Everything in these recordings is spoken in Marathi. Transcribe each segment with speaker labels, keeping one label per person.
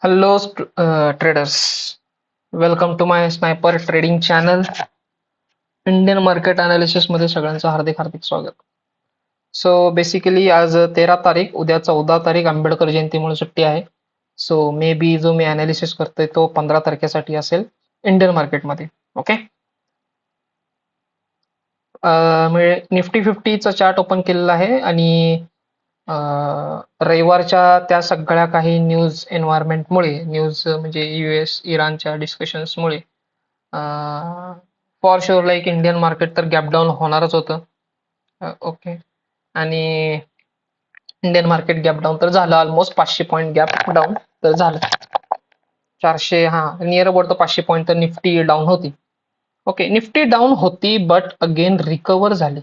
Speaker 1: Hello, traders. Welcome to my Sniper Trading channel. Indian market analysis मध्ये सगळ्यांचं हार्दिक हार्दिक स्वागत. सो बेसिकली आज 13 तारीख, उद्या 14 तारीख आंबेडकर जयंतीमुळे सुट्टी आहे. सो मे बी जो मी अनालिसिस करतोय तो 15 तारखेसाठी असेल इंडियन मार्केटमध्ये. ओके. मी निफ्टी 50चा चार्ट ओपन केलेला आहे आणि रविवारच्या त्या सगळ्या काही न्यूज एन्व्हायरमेंटमुळे, न्यूज म्हणजे US इराणच्या डिस्कशन्समुळे for sure like Indian market तर गॅप डाऊन होणारच होतं. ओके. आणि इंडियन मार्केट गॅप डाऊन तर झालं, ऑलमोस्ट 500 पॉईंट गॅप डाऊन तर झालं. 400, नियर अबाउट 500 पॉईंट तर निफ्टी डाऊन होती. ओके, निफ्टी डाऊन होती बट अगेन रिकवर झाली.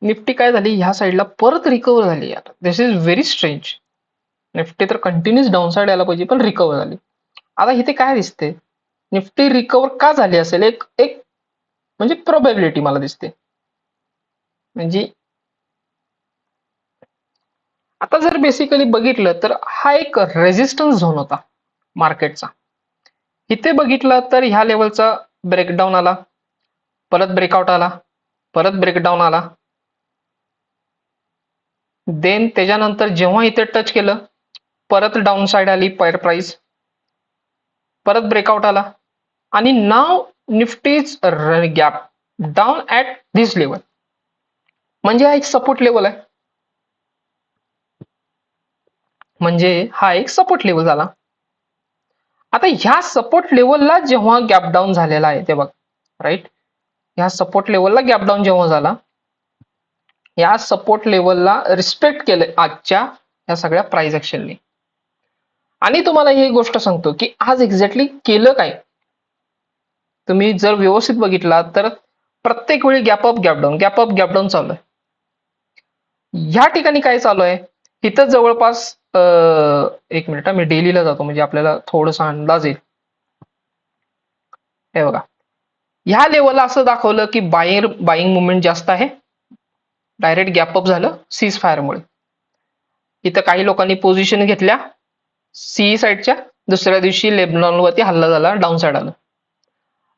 Speaker 1: निफ्टी काय झाली, ह्या साईडला परत रिकवर झाली यार. दिस इज व्हेरी स्ट्रेंज. निफ्टी तर कंटिन्युअस डाऊन साईड यायला पाहिजे पण रिकवर झाली. आता इथे काय दिसते, निफ्टी रिकवर का झाली असेल, एक एक म्हणजे प्रोबॅबिलिटी मला दिसते. म्हणजे आता जर बेसिकली बघितलं तर हा एक रेजिस्टन्स झोन होता मार्केटचा. इथे बघितलं तर ह्या लेवलचा ब्रेकडाऊन आला, परत ब्रेकआउट आला, परत ब्रेकडाऊन आला, देन त्याच्यानंतर जेव्हा इथे टच केलं परत डाऊन साइड आली प्राइस, परत ब्रेकआउट आला आणि नाव Nifty's gap down at this level. म्हणजे हा एक सपोर्ट लेवल आहे. म्हणजे हा एक सपोर्ट लेवल झाला. आता ह्या सपोर्ट लेवलला जेव्हा गॅप डाऊन झालेला आहे ते बघ, राईट, ह्या सपोर्ट लेवलला गॅप डाऊन जेव्हा झाला, या सपोर्ट लेवलला रिस्पेक्ट केलं आजच्या या सगळ्या प्राइस ऍक्शननी. आणि तुम्हाला ही गोष्ट सांगतो की आज एक्झॅक्टली केलं काय. तुम्ही जर व्यवस्थित बघितला तर प्रत्येक वेळी gap up gap down, gap up gap down चालू आहे. ह्या ठिकाणी काय चालू आहे, इथं जवळपास एक मिनिट, मी डेलीला जातो म्हणजे आपल्याला थोडासा अंदाज येईल. हे बघा, ह्या लेवलला असं दाखवलं की बाईंग मुवमेंट जास्त आहे, डायरेक्ट गॅप अप झालं सीज फायरमुळे. इथं काही लोकांनी पोझिशन घेतल्या सी साईडच्या, दुसऱ्या दिवशी लेबनॉनवरती हल्ला झाला, डाऊन साईड आलं.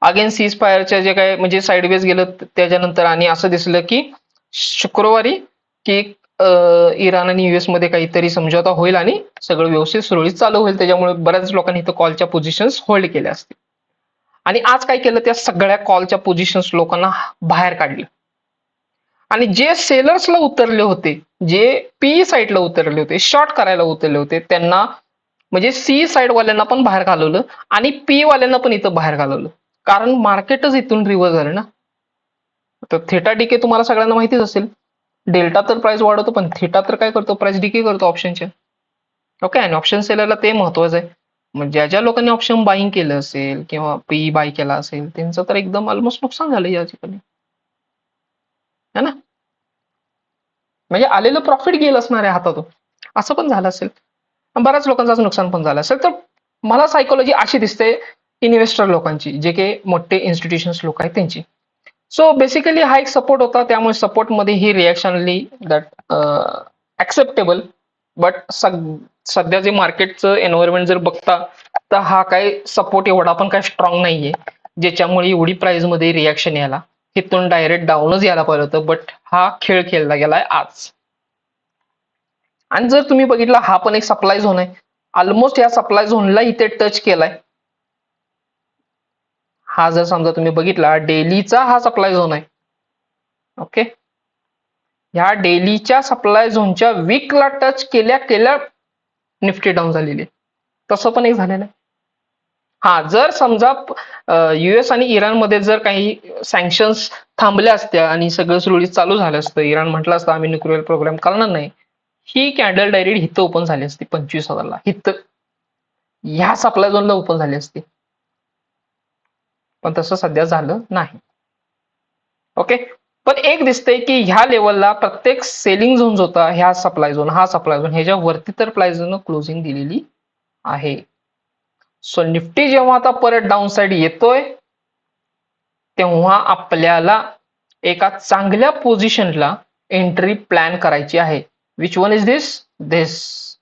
Speaker 1: अगेन सीज फायरच्या जे काय म्हणजे साईडवेज गेलं त्याच्यानंतर आणि असं दिसलं की शुक्रवारी की इराण आणि US मध्ये काहीतरी समझोता होईल आणि सगळं व्यवस्थित सुरळीत चालू होईल. त्याच्यामुळे बऱ्याच लोकांनी इथं कॉलच्या पोझिशन्स होल्ड केल्या असतील. आणि आज काय केलं, त्या सगळ्या कॉलच्या पोझिशन्स लोकांना बाहेर काढले. आणि जे सेलर्सला उतरले होते, जे पी साईडला उतरले होते, शॉर्ट करायला उतरले होते, त्यांना म्हणजे सी साईड वाल्यांना पण बाहेर घालवलं आणि पी वाल्यांना पण इथं बाहेर घालवलं. कारण मार्केटच इथून रिव्हर्स झालं ना. तर थेटा डीके तुम्हाला सगळ्यांना माहितीच असेल. डेल्टा तर प्राइस वाढवतो पण थीटा तर काय करतो, प्राइस डिके करतो ऑप्शनच्या. ओके. आणि ऑप्शन सेलरला ते महत्वाचं आहे. म्हणजे ज्या ज्या लोकांनी ऑप्शन बाईंग केलं असेल किंवा पी बाय केला असेल त्यांचं तर एकदम ऑलमोस्ट नुकसान झालं या ठिकाणी, है ना. म्हणजे आलेलं प्रॉफिट गेलं असणार आहे हातातून, असं पण झालं असेल. बऱ्याच लोकांचं नुकसान पण झालं असेल. तर मला सायकोलॉजी अशी दिसते इन्व्हेस्टर लोकांची, जे काही मोठे इन्स्टिट्यूशन्स लोक आहेत त्यांची. सो बेसिकली हा एक सपोर्ट होता, त्यामुळे सपोर्ट मध्ये ही रिॲक्शन आली दॅट ऍक्सेप्टेबल. बट सध्या जे मार्केटचं एन्व्हायरमेंट जर बघता तर हा काय सपोर्ट एवढा पण काय स्ट्रॉंग नाहीये ज्याच्यामुळे एवढी प्राइस मध्ये रिॲक्शन यायला. तिथून डायरेक्ट डाऊनच यायला पाहिजे होतं, बट हा खेळ खेळला गेलाय आज. आणि जर तुम्ही बघितला हा पण एक सप्लाय झोन आहे, ऑलमोस्ट या सप्लाय झोनला इथे टच केलाय. हा जर समजा तुम्ही बघितला डेलीचा हा सप्लाय झोन आहे. ओके. ह्या डेलीच्या सप्लाय झोनच्या वीकला टच केल्या केल्या निफ्टी डाऊन झालेली, तसं पण एक झालेलं आहे. जर समजा US आणि इराणमध्ये जर काही सँक्शन्स थांबल्या असत्या आणि सगळं सुरळीत चालू झालं असतं, इराण म्हटलं असतं आम्ही न्यूक्लिअर प्रोग्राम करणार नाही, ही कॅन्डल डायरेक्ट हिथं ओपन झाली असती 25,000ला, हिथं ह्या सप्लाय झोनला ओपन झाली असती. पण तसं सध्या झालं नाही. ओके. पण एक दिसतंय की ह्या लेवलला प्रत्येक सेलिंग झोन होता, ह्या सप्लाय झोन, हा सप्लाय झोन, ह्याच्यावरती तर प्राइस झोन क्लोजिंग दिलेली आहे. सो निफ्टी जेव्हा आता परत डाऊन साइड येतोय तेव्हा आपल्याला एका चांगल्या पोझिशनला एंट्री प्लॅन करायची आहे. विच वन इज दिस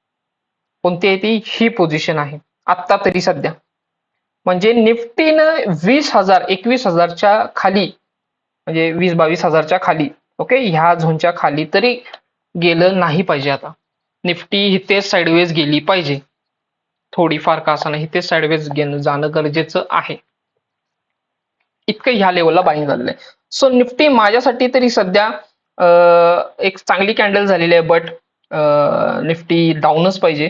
Speaker 1: कोणती आहे ती? ही पोझिशन आहे आत्ता तरी सध्या. म्हणजे निफ्टीनं 20,000 21,000च्या खाली, म्हणजे 20-22,000च्या खाली, ओके, ह्या झोनच्या खाली तरी गेलं नाही पाहिजे. आता निफ्टी इथेच साईडवेज गेली पाहिजे, थोडीफार का असं नाही, इथेच साईडवेज जाणं गरजेचं आहे. इतकं ह्या लेवलला बाईंग झालेलं आहे. सो निफ्टी माझ्यासाठी तरी सध्या एक चांगली कॅन्डल झालेली आहे, बट निफ्टी डाऊनच पाहिजे.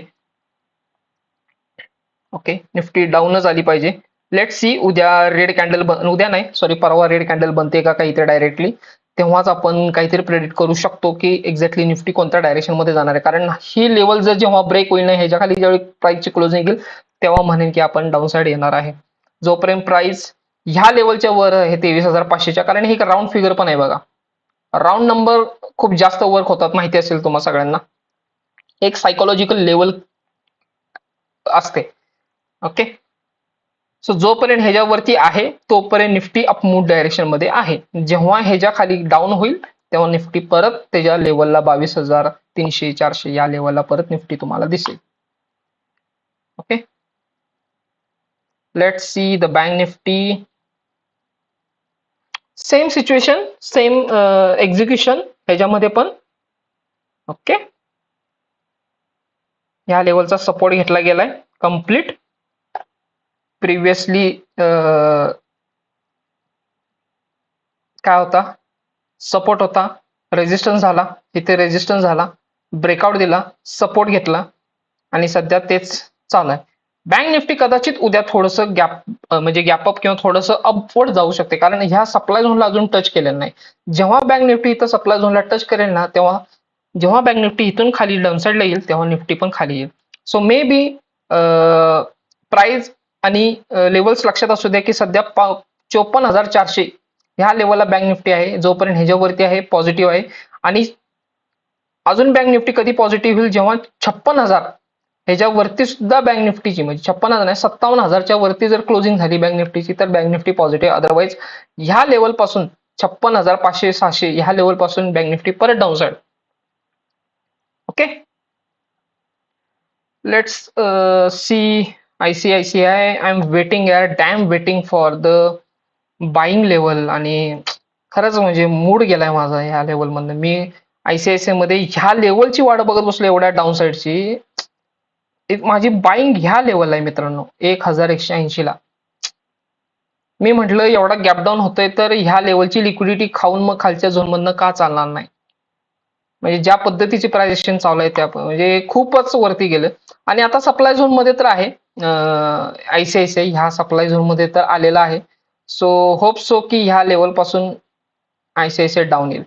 Speaker 1: ओके, निफ्टी डाऊनच आली पाहिजे. लेट सी उद्या रेड कॅन्डल, उद्या नाही सॉरी परवा रेड कॅन्डल बनते का काही ते डायरेक्टली, तेव्हाच आपण काहीतरी प्रेडिक्ट करू शकतो की एक्झॅक्टली निफ्टी कोणत्या डायरेक्शन मध्ये जाणार आहे. कारण ही लेवल जर जेव्हा ब्रेक होईल ना, ह्याच्या खाली ज्यावेळी प्राइसची क्लोजिंग येईल तेव्हा म्हणेन की आपण डाऊन साइड येणार आहे. जोपर्यंत प्राइस ह्या लेवलच्या वर आहे 23,500च्या, कारण हे एक राऊंड फिगर पण आहे बघा, राऊंड नंबर खूप जास्त वर्क होतात, माहिती असेल तुम्हा सगळ्यांना. एक सायकोलॉजिकल लेवल असते. ओके, सो जोपर्यंत ह्याच्यावरती आहे तोपर्यंत निफ्टी अपमूव्ह डायरेक्शन मध्ये आहे. जेव्हा ह्याच्या खाली डाऊन होईल तेव्हा निफ्टी परत त्याच्या लेवलला 22,300-400 या लेवलला परत निफ्टी तुम्हाला दिसेल. Okay, let's see the bank Nifty. Same situation, same execution ह्याच्यामध्ये पण. ओके, ह्या लेवलचा सपोर्ट घेतला गेलाय कम्प्लीट. प्रिव्हियसली काय होता, सपोर्ट होता, रेजिस्टन्स झाला, इथे रेजिस्टन्स झाला, ब्रेकआउट दिला, सपोर्ट घेतला आणि सध्या तेच चालू आहे. बँक निफ्टी कदाचित उद्या थोडंसं गॅप म्हणजे गॅपअप किंवा थोडंसं अपवर्ड जाऊ शकते, कारण ह्या सप्लाय झोनला अजून टच केलेलं नाही. जेव्हा बँक निफ्टी इथं सप्लाय झोनला टच करेल ना, तेव्हा जेव्हा बँक निफ्टी इथून खाली डाऊनसाइडला येईल तेव्हा निफ्टी पण खाली येईल. सो मे बी प्राइस आणि लेवल्स लक्षात असू द्या की सध्या 54,400 ह्या लेवलला बँक निफ्टी आहे. जोपर्यंत ह्याच्यावरती आहे पॉझिटिव्ह आहे, आणि अजून बँक निफ्टी कधी पॉझिटिव्ह होईल जेव्हा 56,000 ह्याच्यावरती सुद्धा बँक निफ्टीची, म्हणजे 56,000 नाही 57,000च्या वरती जर क्लोजिंग झाली बँक निफ्टीची तर बँक निफ्टी पॉझिटिव्ह. अदरवाईज ह्या लेवल पासून 56,500-600 ह्या लेवल पासून बँक निफ्टी परत down side. Okay, let's see ICICI. I am waiting यार, damn waiting for the buying level. आणि खरंच म्हणजे मूड गेलाय माझा ह्या लेवल मधनं. मी ICICI मध्ये ह्या लेवलची वाट बघत बसलो, एवढ्या डाऊन साइडची. माझी बाईंग ह्या लेवलला आहे मित्रांनो, 1,180 ला. मी म्हटलं एवढा गॅप डाऊन होतोय तर ह्या लेवलची लिक्विडिटी खाऊन मग खालच्या झोन मधनं का चालणार नाही. म्हणजे ज्या पद्धतीचे प्राइस एक्शन चालू आहे त्या म्हणजे खूपच वरती गेलं. आणि आता सप्लाय झोन मध्ये तर आहे, ICICI ह्या सप्लाय झोन मध्ये तर आलेला आहे. सो होप सो की ह्या लेवल पासून ICICI डाऊन येईल.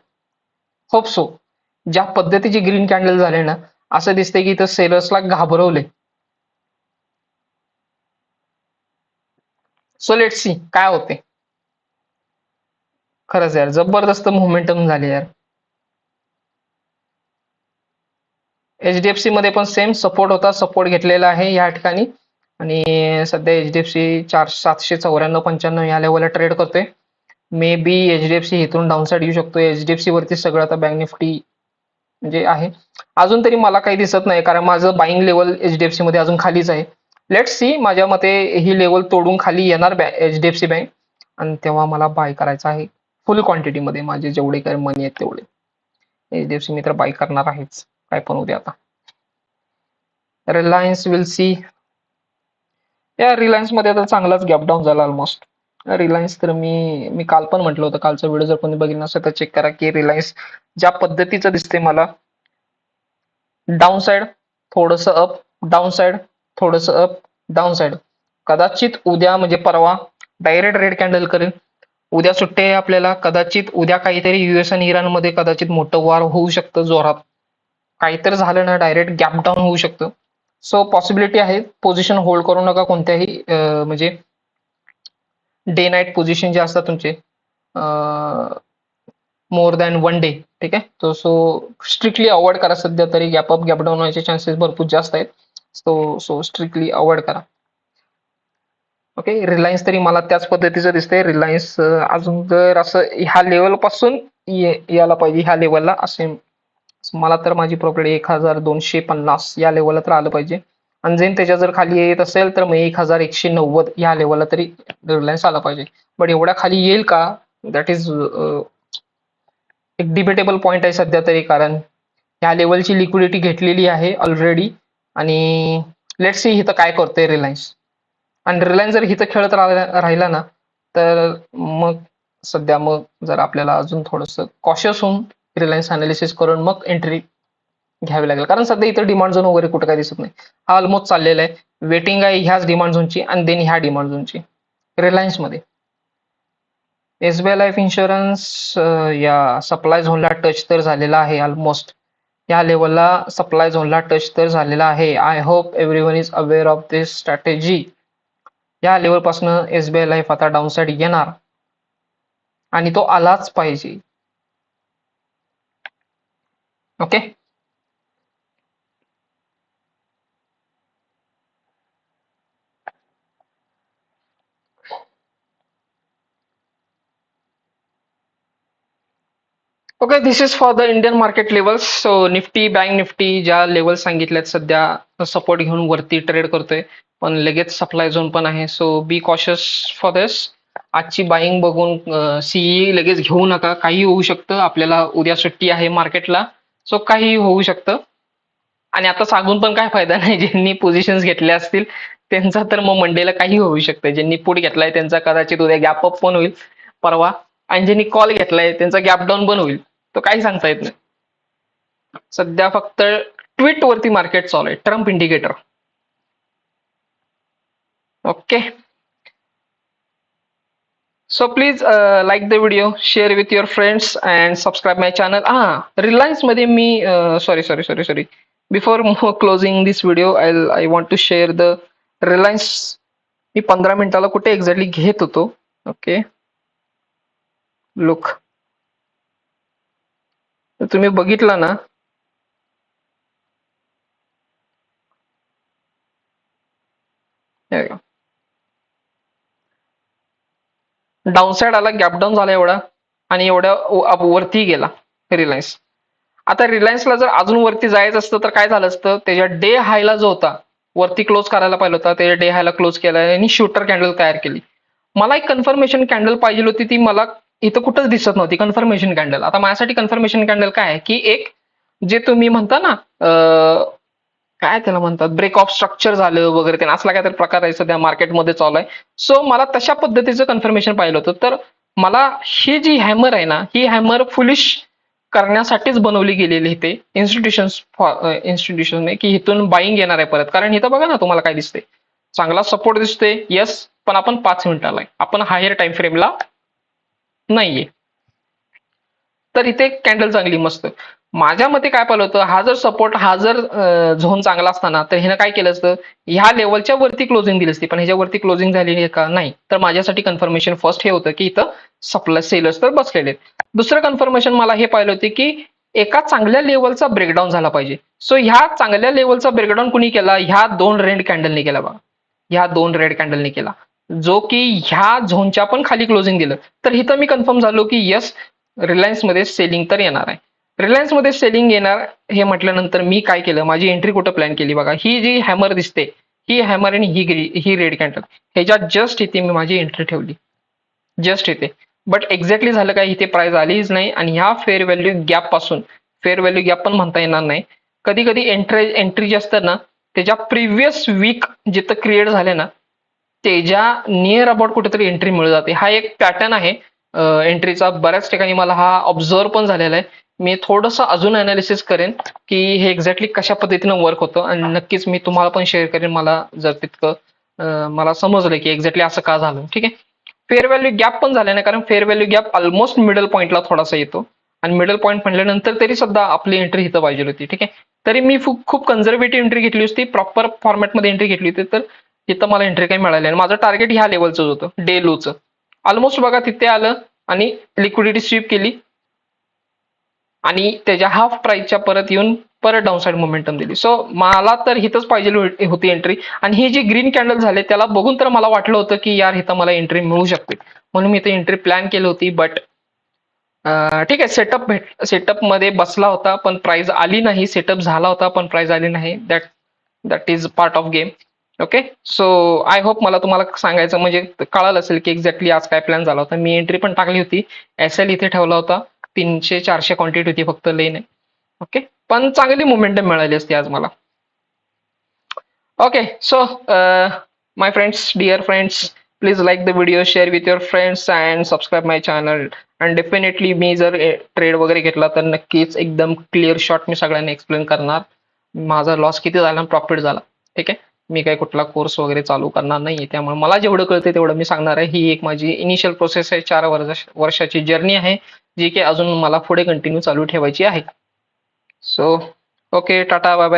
Speaker 1: Hope so. ज्या पद्धतीची ग्रीन कॅन्डल झाले ना, असं दिसतंय की इथं सेलर्सला घाबरवले. सो लेट्स सी काय होते. खरंच यार जबरदस्त मोमेंटम झाले यार. HDFC मध्ये पण सेम सपोर्ट होता, सपोर्ट घेतलेला आहे या ठिकाणी. आणि सध्या HDFC 794-95 या लेवलला ट्रेड करतोय. मे बी HDFC इथून डाऊनसाइड येऊ शकतो. HDFC वरती सगळं आता बँक निफ्टी म्हणजे आहे. अजून तरी मला काही दिसत नाही, कारण माझं बाईंग लेवल HDFC मध्ये अजून खालीच आहे. लेट्स सी, माझ्या मते ही लेवल तोडून खाली येणार HDFC बँक, आणि तेव्हा मला बाय करायचं आहे फुल क्वांटिटीमध्ये. माझे जेवढे काही मनी आहेत तेवढे HDFC मी तर बाय करणार आहेच, काय पण उद्या. आता रिलायन्स विल सी. या रिलायन्स मध्ये तर चांगलाच गॅप डाऊन झाला ऑलमोस्ट. रिलायन्स तर मी काल पण म्हटलं होतं, कालचा व्हिडिओ जर कोणी बघितला नसेल तर चेक करा की रिलायन्स ज्या पद्धतीचं दिसते मला, डाऊन साइड थोडंसं अप, डाऊन साइड थोडंसं अप, डाऊन साइड. कदाचित उद्या म्हणजे परवा डायरेक्ट रेड कॅन्डल करेल. उद्या सुट्टी आहे आपल्याला, कदाचित उद्या काहीतरी US आणि इराण मध्ये कदाचित मोठं वार होऊ शकतं जोरात. काहीतरी झालं ना डायरेक्ट गॅप डाऊन होऊ शकतं. सो पॉसिबिलिटी आहे. पोझिशन होल्ड करू नका कोणत्याही म्हणजे डे नाईट पोझिशन जे असतात तुमचे मोर दॅन 1 डे, ठीक आहे. तो सो स्ट्रिक्टली अवॉइड करा. सध्या तरी गॅपअप गॅप डाऊन व्हायचे चान्सेस भरपूर जास्त आहेत. सो स्ट्रिक्टली अवॉइड करा. ओके, रिलायन्स तरी मला त्याच पद्धतीचं दिसतंय. रिलायन्स अजून जर असं ह्या लेवल पासून यायला पाहिजे, ह्या लेवलला असे मला तर माझी प्रॉपर्टी 1250 या लेवलला तर आलं पाहिजे. आणि जर त्याच्या जर खाली येत असेल तर मग 1190 या लेवलला तरी रिलायन्स आला पाहिजे. बट एवढ्या खाली येईल का, दॅट इज एक डिबेटेबल पॉईंट आहे सध्या तरी, कारण ह्या लेवलची लिक्विडिटी घेतलेली आहे ऑलरेडी. आणि लेट्स सी इथं काय करतोय रिलायन्स. आणि रिलायन्स जर इथं खेळत राहिला ना, तर मग सध्या मग जर आपल्याला अजून थोडंसं कॉशियस होऊन रिलायन्स अनालिसिस करून मग एंट्री घ्यावी लागेल. कारण सध्या इथं डिमांड झोन वगैरे कुठं काय दिसत नाही. हा ऑलमोस्ट चाललेला आहे. वेटिंग आहे ह्याच डिमांड झोनची आणि देन ह्या डिमांड झोनची रिलायन्समध्ये. एसबीआय लाईफ इन्शुरन्स या सप्लाय झोनला टच तर झालेला आहे ऑलमोस्ट. या लेवलला सप्लाय झोनला टच तर झालेला आहे. I hope everyone is aware of this strategy. या लेवलपासून एसबीआय लाईफ आता डाऊन साईड येणार आणि तो आलाच पाहिजे. Okay, okay, this is for the Indian market levels. So Nifty, bank Nifty ज्या लेवल सांगितल्यात सध्या सपोर्ट घेऊन वरती ट्रेड करतोय, पण लगेच सप्लाय झोन पण आहे. सो बी कॉशियस फॉर दिस. आजची बाईंग बघून सीई लगेच घेऊ नका, काही होऊ शकतं. आपल्याला उद्या सुट्टी आहे मार्केटला, सो काही होऊ शकतं. आणि आता सांगून पण काय फायदा नाही. ज्यांनी पोझिशन्स घेतल्या असतील त्यांचा तर मग मंडेला काही होऊ शकतं. ज्यांनी पुट घेतलाय त्यांचा कदाचित उद्या गॅप अप पण होईल परवा, आणि ज्यांनी कॉल घेतलाय त्यांचा गॅप डाऊन पण होईल. तो काही सांगता येत नाही. सध्या फक्त ट्विट वरती मार्केट चालू आहे, Trump indicator. Okay, so please like the video, share with your friends and subscribe my channel. Reliance मध्ये मी sorry before closing this video I want to share the Reliance. मी 15 मिनिटाला कुठे एक्झॅक्टली घेत होतो. ओके, लुक, तुम्ही बघितला ना, डाऊन साइड आला, गॅप डाऊन झाला एवढा, आणि एवढ्या वरती गेला रिलायन्स. आता रिलायन्सला जर अजून वरती जायचं असतं तर काय झालं असतं, त्याच्या डे हायला जो होता वरती क्लोज करायला पाहिजे होता, त्याच्या डे हायला क्लोज केला आणि शूटर कॅन्डल तयार केली. मला एक कन्फर्मेशन कॅन्डल पाहिजे होती, ती मला इथं कुठंच दिसत नव्हती कन्फर्मेशन कॅन्डल. आता माझ्यासाठी कन्फर्मेशन कॅन्डल काय आहे, की एक जे तुम्ही म्हणता ना काय त्याला म्हणतात, ब्रेक ऑफ स्ट्रक्चर झालं वगैरे, ते असला काहीतरी प्रकार आहे सध्या मार्केटमध्ये चालू आहे. सो मला तशा पद्धतीचं कन्फर्मेशन पाहिलं होतं. तर मला ही जी हॅमर आहे ना, ही हॅमर फुलिश करण्यासाठीच बनवली गेलेली इथे इन्स्टिट्यूशनने, की इथून बाईंग येणार आहे परत. कारण इथं बघा ना, तुम्हाला काय दिसते, चांगला सपोर्ट दिसते, येस, पण आपण 5 मिनिटाला आहे, आपण हायर टाइम फ्रेमला नाहीये. तर इथे कॅन्डल चांगली मस्त. माझ्या मते काय पाहिलं होतं, हा जर सपोर्ट, हा जर झोन चांगला असताना तर हिनं काय केलं असतं, ह्या लेवलच्या वरती क्लोजिंग दिली असती. पण ह्याच्यावरती क्लोजिंग झाली आहे का, नाही. तर माझ्यासाठी कन्फर्मेशन फर्स्ट हे होतं की इथं सप्लाय सेलर्स तर बसलेले आहेत. दुसरं कन्फर्मेशन मला हे पाहिलं होते की एका चांगल्या लेवलचा ब्रेकडाऊन झाला पाहिजे. सो ह्या चांगल्या लेवलचा ब्रेकडाऊन कुणी केला, ह्या 2 रेड कॅन्डलने केला बघा. ह्या 2 रेड कॅन्डलने केला, जो की ह्या झोनच्या पण खाली क्लोजिंग दिलं. तर इथं मी कन्फर्म झालो की येस, रिलायन्स मध्ये सेलिंग तर येणार आहे. रिलायन्स मध्ये सेलिंग येणार हे म्हटल्यानंतर मी काय केलं, माझी एंट्री कुठं प्लॅन केली बघा. ही जी हॅमर दिसते, ही हॅमर आणि ही रेड कॅन्डल, ह्याच्यात जस्ट इथे मी माझी एंट्री ठेवली, जस्ट इथे. बट एक्झॅक्टली झालं काय, इथे प्राइस आलीच नाही. आणि ह्या फेअर व्हॅल्यू गॅप पासून, फेअर व्हॅल्यू गॅप पण म्हणता येणार नाही, कधी कधी एंट्री जी असतात ना, त्याच्या प्रिव्हियस वीक जिथं क्रिएट झाले ना, त्याच्या नियर अबाउट कुठेतरी एंट्री मिळून जाते. हा एक पॅटर्न आहे एंट्रीचा. बऱ्याच ठिकाणी मला हा ऑब्झर्व पण झालेला आहे. मी थोडंसं अजून अनालिसिस करेन की हे एक्झॅक्टली कशा पद्धतीनं वर्क होतं, आणि नक्कीच मी तुम्हाला पण शेअर करेन, मला जर तितकं मला समजलं की एक्झॅक्टली असं का झालं. ठीक आहे, फेअर व्हॅल्यू गॅप पण झाला नाही, कारण fair value gap almost middle पॉईंटला थोडासा येतो, आणि मिडल पॉईंट म्हटल्यानंतर तरी सुद्धा आपली एंट्री इथं पाहिजे होती. ठीक आहे, तरी मी खूप कन्झर्वेटिव्ह एंट्री घेतली होती, प्रॉपर फॉर्मॅटमध्ये एंट्री घेतली होती. तर इथं मला एंट्री काही मिळाली आणि माझं टार्गेट ह्या लेवलचं होतं, डे लोचं. ऑलमोस्ट बघा तिथे आलं आणि लिक्विडिटी स्वीप केली, आणि त्याच्या हाफ प्राइसच्या परत येऊन परत डाऊनसाइड मोमेंटम दिली. सो मला तर हिथंच पाहिजे होती एंट्री, आणि ही जी ग्रीन कॅन्डल झाले त्याला बघून तर मला वाटलं होतं की यार इथं मला एंट्री मिळू शकते, म्हणून मी इथं एंट्री प्लॅन केली होती. बट ठीक आहे, सेटअप मध्ये बसला होता पण प्राइस आली नाही, सेटअप झाला होता पण प्राइस आली नाही. That is part of game. Okay, so I hope मला तुम्हाला सांगायचं म्हणजे कळालं असेल की एक्झॅक्टली आज काय प्लॅन झाला होता. मी एंट्री पण टाकली होती, एल इथे ठेवला होता, 300-400 क्वांटिटी होती फक्त, लेन आहे. ओके, पण चांगली मोमेंटम मिळाली असती आज मला. Okay, so my friends, dear friends, please like the video, share with your friends and subscribe my channel. And definitely मी जर ट्रेड वगैरे घेतला तर नक्कीच एकदम क्लिअर शॉट मी सगळ्यांना एक्सप्लेन करणार. माझा लॉस किती झाला, प्रॉफिट झाला. ठीक आहे, मी काही कुठला कोर्स वगैरे चालू करणार नाही, त्यामुळे मला जेवढं कळतं तेवढं मी सांगणार आहे. ही एक माझी इनिशियल प्रोसेस आहे, 4 वर्षाची जर्नी आहे, जी की अजून मला पुढे कंटिन्यू चालू ठेवायची आहे. So okay, tata, bye bye.